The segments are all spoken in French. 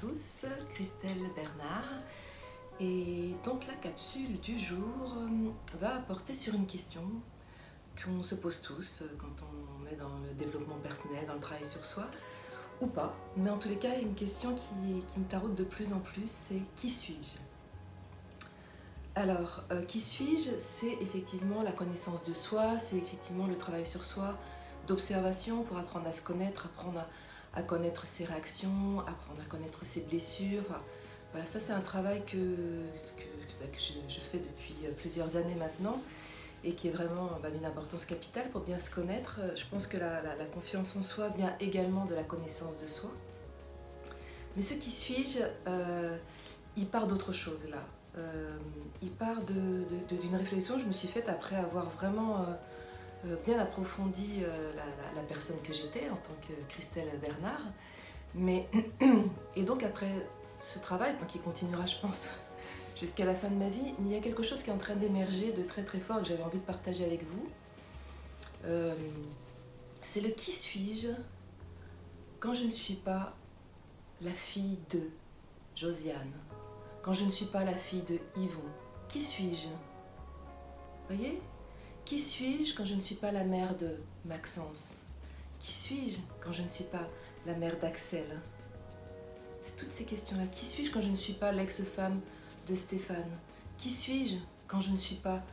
tous, Christelle Bernard. Et donc la capsule du jour va porter sur une question qu'on se pose tous quand on est dans le développement personnel, dans le travail sur soi, ou pas. Mais en tous les cas, une question qui me taraude de plus en plus, c'est qui suis-je ? Alors, qui suis-je ? C'est effectivement la connaissance de soi, c'est effectivement le travail sur soi, d'observation pour apprendre à se connaître, apprendre à connaître ses réactions, apprendre à connaître ses blessures. Voilà, ça c'est un travail que je fais depuis plusieurs années maintenant et qui est vraiment d'une importance capitale pour bien se connaître. Je pense que la confiance en soi vient également de la connaissance de soi. Mais ce qui suis-je, il part d'autre chose là. Il part d'une réflexion que je me suis faite après avoir vraiment bien approfondi la personne que j'étais en tant que Christelle Bernard. Et donc après ce travail, qui continuera je pense jusqu'à la fin de ma vie, il y a quelque chose qui est en train d'émerger de très très fort et que j'avais envie de partager avec vous. C'est le qui suis-je quand je ne suis pas la fille de Josiane, quand je ne suis pas la fille de Yvon. Qui suis-je ? Voyez ? Qui suis-je quand je ne suis pas la mère de Maxence ? Qui suis-je quand je ne suis pas la mère d'Axel ? C'est toutes ces questions-là. Qui suis-je quand je ne suis pas l'ex-femme de Stéphane ? Qui suis-je quand je ne suis pas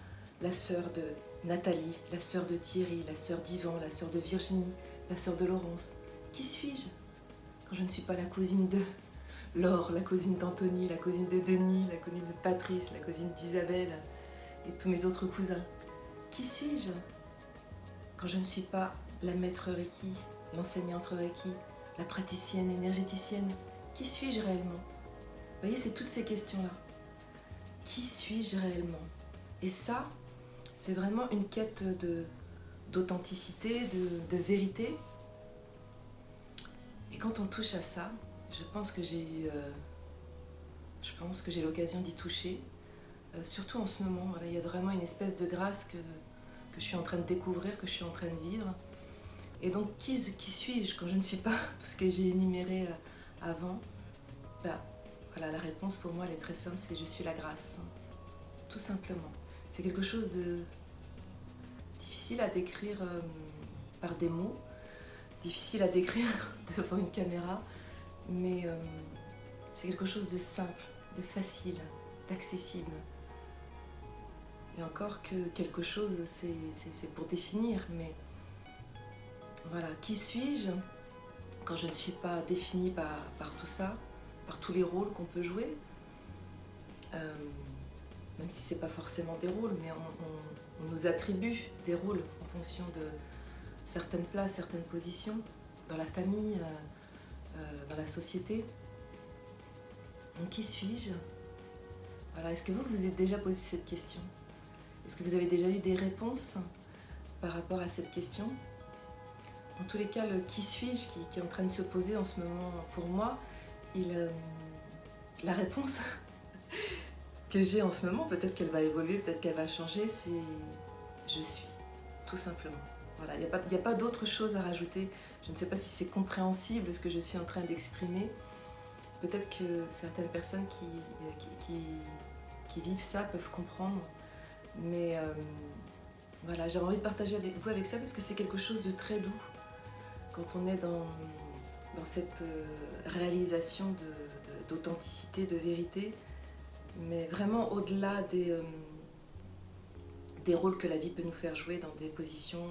la sœur de Nathalie, la sœur de Thierry, la sœur d'Yvan, la sœur de Virginie, la sœur de Laurence ? Qui suis-je quand je ne suis pas la cousine de Laure, la cousine d'Anthony, la cousine de Denis, la cousine de Patrice, la cousine d'Isabelle et tous mes autres cousins ? Qui suis-je quand je ne suis pas la maître Reiki, l'enseignante Reiki, la praticienne énergéticienne ? Qui suis-je réellement ? Vous voyez, c'est toutes ces questions-là. Qui suis-je réellement ? Et ça, c'est vraiment une quête d'authenticité, de vérité. Et quand on touche à ça, je pense que j'ai l'occasion d'y toucher. Surtout en ce moment, voilà, il y a vraiment une espèce de grâce que je suis en train de découvrir, que je suis en train de vivre. Et donc, qui suis-je quand je ne suis pas tout ce que j'ai énuméré avant ? Voilà, la réponse pour moi, elle est très simple, c'est je suis la grâce. Tout simplement. C'est quelque chose de difficile à décrire par des mots, difficile à décrire devant une caméra, mais c'est quelque chose de simple, de facile, d'accessible. Et encore que quelque chose, c'est pour définir, mais voilà, qui suis-je quand je ne suis pas définie par tout ça, par tous les rôles qu'on peut jouer, même si ce n'est pas forcément des rôles, mais on nous attribue des rôles en fonction de certaines places, certaines positions, dans la famille, dans la société. Donc qui suis-je ? Voilà, est-ce que vous vous êtes déjà posé cette question ? Est-ce que vous avez déjà eu des réponses par rapport à cette question ? En tous les cas, le qui suis-je qui est en train de se poser en ce moment pour moi, la réponse que j'ai en ce moment, peut-être qu'elle va évoluer, peut-être qu'elle va changer, c'est je suis, tout simplement. Voilà, il n'y a pas d'autre chose à rajouter. Je ne sais pas si c'est compréhensible ce que je suis en train d'exprimer. Peut-être que certaines personnes qui vivent ça peuvent comprendre. Mais voilà, j'avais envie de partager avec vous avec ça parce que c'est quelque chose de très doux quand on est dans cette réalisation d'authenticité, de vérité, mais vraiment au-delà des rôles que la vie peut nous faire jouer dans des positions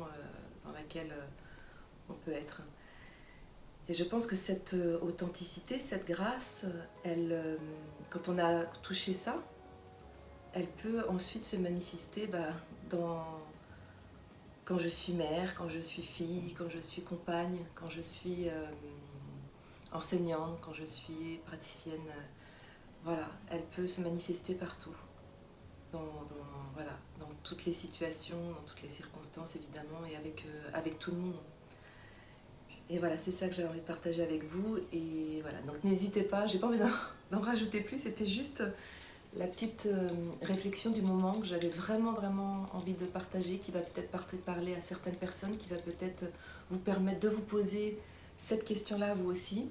dans lesquelles on peut être. Et je pense que cette authenticité, cette grâce, quand on a touché ça, elle peut ensuite se manifester quand je suis mère, quand je suis fille, quand je suis compagne, quand je suis enseignante, quand je suis praticienne. Voilà, elle peut se manifester partout, dans toutes les situations, dans toutes les circonstances évidemment, et avec tout le monde. Et voilà, c'est ça que j'avais envie de partager avec vous. Et voilà, donc n'hésitez pas, j'ai pas envie d'en rajouter plus, c'était juste la petite réflexion du moment que j'avais vraiment envie de partager, qui va peut-être parler à certaines personnes, qui va peut-être vous permettre de vous poser cette question-là vous aussi.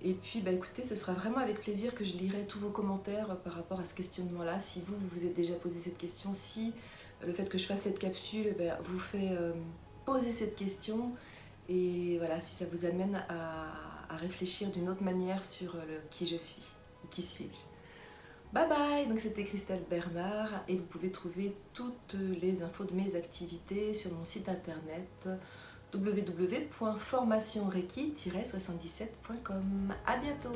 Et puis écoutez, ce sera vraiment avec plaisir que je lirai tous vos commentaires par rapport à ce questionnement-là. Si vous vous êtes déjà posé cette question, si le fait que je fasse cette capsule vous fait poser cette question, et voilà, si ça vous amène à réfléchir d'une autre manière sur qui je suis, ou qui suis-je. Bye bye, donc c'était Christelle Bernard et vous pouvez trouver toutes les infos de mes activités sur mon site internet www.formationreiki-77.com. À bientôt.